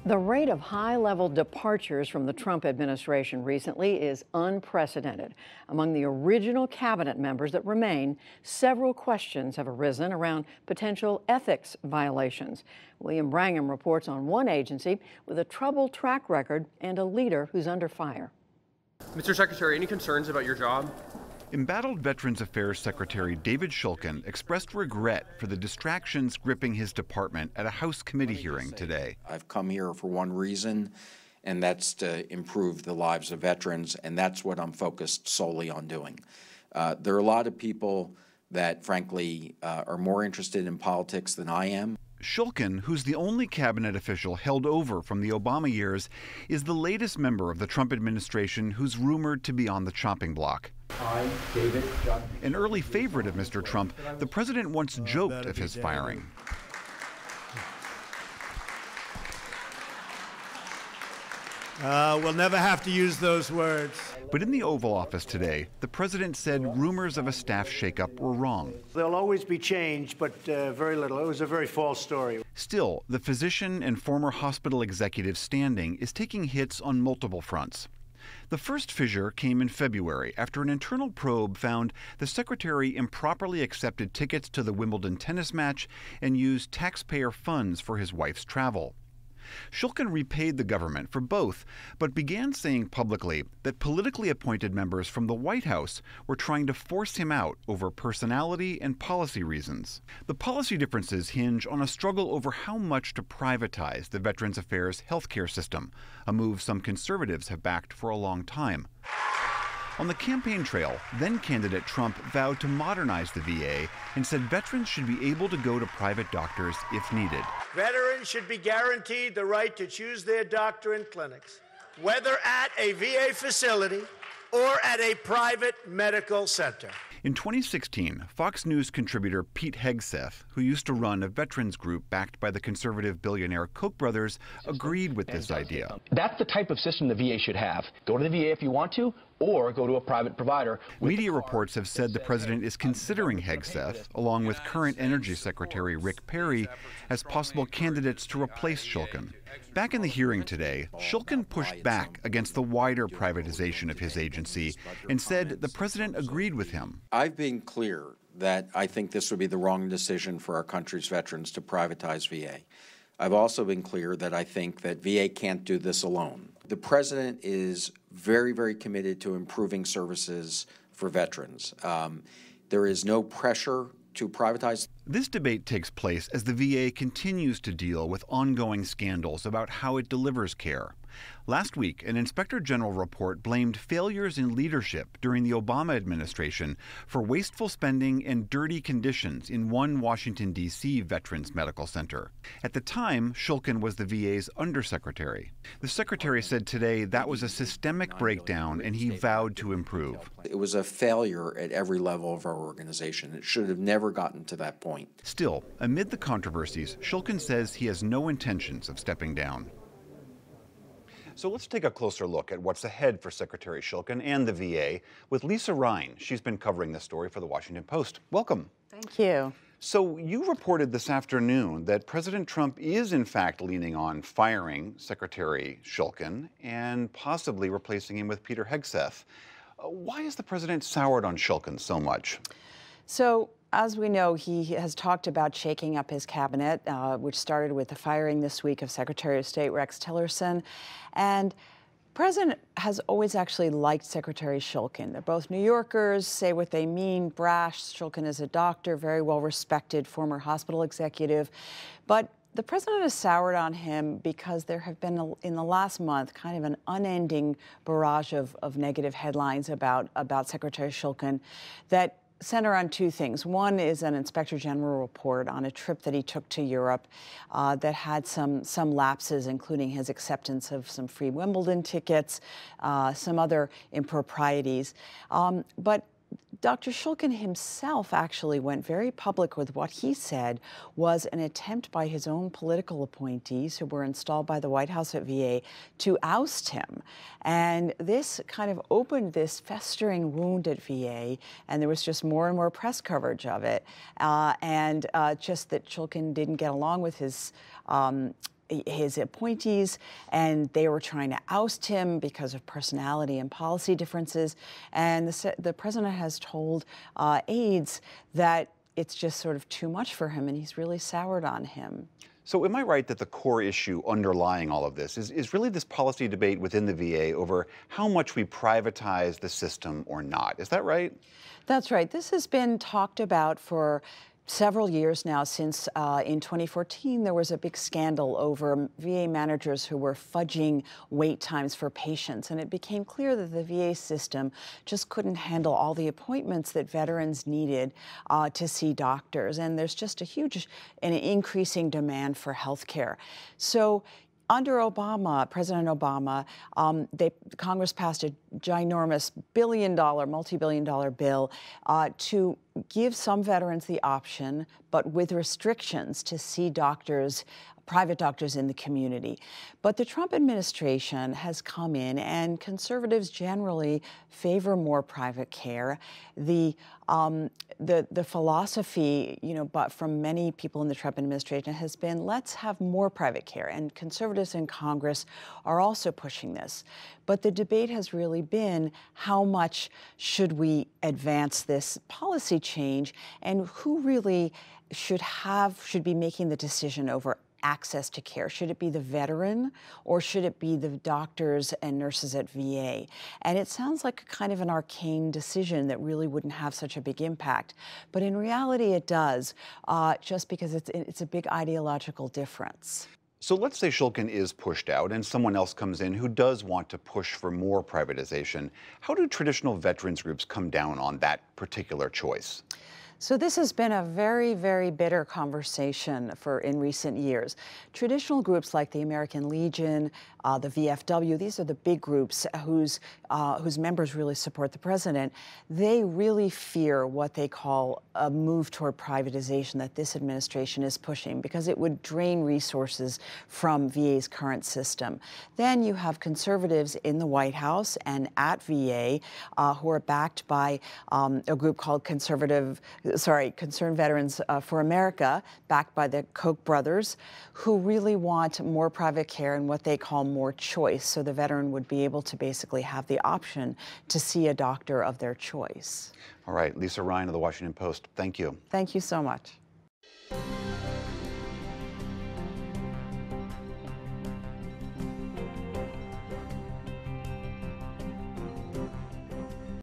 The rate of high-level departures from the Trump administration recently is unprecedented. Among the original cabinet members that remain, several questions have arisen around potential ethics violations. William Brangham reports on one agency with a troubled track record and a leader who's under fire. Mr. Secretary, any concerns about your job? Embattled Veterans Affairs Secretary David Shulkin expressed regret for the distractions gripping his department at a House committee hearing today. I've come here for one reason, and that's to improve the lives of veterans, and that's what I'm focused solely on doing. There are a lot of people that, frankly, are more interested in politics than I am. Shulkin, who's the only cabinet official held over from the Obama years, is the latest member of the Trump administration who's rumored to be on the chopping block. I, David John. An early favorite of Mr. Trump, the president once joked of his firing. We'll never have to use those words. But in the Oval Office today, the president said rumors of a staff shakeup were wrong. There'll always be change, but very little. It was a very false story. Still, the physician and former hospital executive standing is taking hits on multiple fronts. The first fissure came in February after an internal probe found the secretary improperly accepted tickets to the Wimbledon tennis match and used taxpayer funds for his wife's travel. Shulkin repaid the government for both, but began saying publicly that politically appointed members from the White House were trying to force him out over personality and policy reasons. The policy differences hinge on a struggle over how much to privatize the Veterans Affairs healthcare system, a move some conservatives have backed for a long time. On the campaign trail, then-candidate Trump vowed to modernize the VA and said veterans should be able to go to private doctors if needed. Veterans should be guaranteed the right to choose their doctor in clinics, whether at a VA facility or at a private medical center. In 2016, Fox News contributor Pete Hegseth, who used to run a veterans group backed by the conservative billionaire Koch brothers, agreed with this idea. That's the type of system the VA should have. Go to the VA if you want to, or go to a private provider. Media reports have said the president is considering Hegseth, along with current Energy Secretary Rick Perry, as possible candidates to replace Shulkin. Back in the hearing today, Shulkin pushed back against the wider privatization of his agency and said the president agreed with him. I've been clear that I think this would be the wrong decision for our country's veterans to privatize VA. I've also been clear that I think that VA can't do this alone. The president is very, very committed to improving services for veterans. There is no pressure to privatize. This debate takes place as the VA continues to deal with ongoing scandals about how it delivers care. Last week, an Inspector General report blamed failures in leadership during the Obama administration for wasteful spending and dirty conditions in one Washington, D.C. veterans medical center. At the time, Shulkin was the VA's undersecretary. The secretary said today that was a systemic breakdown and he vowed to improve. It was a failure at every level of our organization. It should have never gotten to that point. Still, amid the controversies, Shulkin says he has no intentions of stepping down. So let's take a closer look at what's ahead for Secretary Shulkin and the VA with Lisa Ryan. She's been covering this story for the Washington Post. Welcome. Thank you. So you reported this afternoon that President Trump is in fact leaning on firing Secretary Shulkin and possibly replacing him with Peter Hegseth. Why is the president soured on Shulkin so much? So, as we know, he has talked about shaking up his cabinet, which started with the firing this week of Secretary of State Rex Tillerson. And the president has always actually liked Secretary Shulkin. They're both New Yorkers, say what they mean, brash. Shulkin is a doctor, very well respected, former hospital executive. But the president has soured on him because there have been, in the last month, kind of an unending barrage of negative headlines about Secretary Shulkin that center on two things. One is an Inspector General report on a trip that he took to Europe that had some lapses, including his acceptance of some free Wimbledon tickets, some other improprieties. But Dr. Shulkin himself actually went very public with what he said was an attempt by his own political appointees who were installed by the White House at VA to oust him. And this kind of opened this festering wound at VA, and there was just more and more press coverage of it. Just that Shulkin didn't get along with his his appointees, and they were trying to oust him because of personality and policy differences. And the president has told aides that it's just sort of too much for him, and he's really soured on him. So am I right that the core issue underlying all of this is really this policy debate within the VA over how much we privatize the system or not? Is that right? That's right. This has been talked about for several years now, since in 2014 there was a big scandal over VA managers who were fudging wait times for patients, and it became clear that the VA system just couldn't handle all the appointments that veterans needed to see doctors, and there's just a huge and increasing demand for health care. So under Obama, President Obama, Congress passed a ginormous multi-billion-dollar bill to give some veterans the option, but with restrictions, to see doctors, private doctors in the community. But the Trump administration has come in, and conservatives generally favor more private care. The philosophy, but from many people in the Trump administration has been, let's have more private care, and conservatives in Congress are also pushing this. But the debate has really been, how much should we advance this policy change, and who really should be making the decision over access to care? Should it be the veteran, or should it be the doctors and nurses at VA? And it sounds like kind of an arcane decision that really wouldn't have such a big impact. But in reality, it does, just because it's a big ideological difference. So let's say Shulkin is pushed out and someone else comes in who does want to push for more privatization. How do traditional veterans groups come down on that particular choice? So this has been a very, very bitter conversation in recent years. Traditional groups like the American Legion, the VFW, these are the big groups whose members really support the president. They really fear what they call a move toward privatization that this administration is pushing, because it would drain resources from VA's current system. Then you have conservatives in the White House and at VA who are backed by a group called Concerned Veterans for America, backed by the Koch brothers, who really want more private care and what they call more choice, so the veteran would be able to basically have the option to see a doctor of their choice. All right, Lisa Ryan of the Washington Post, thank you. Thank you so much.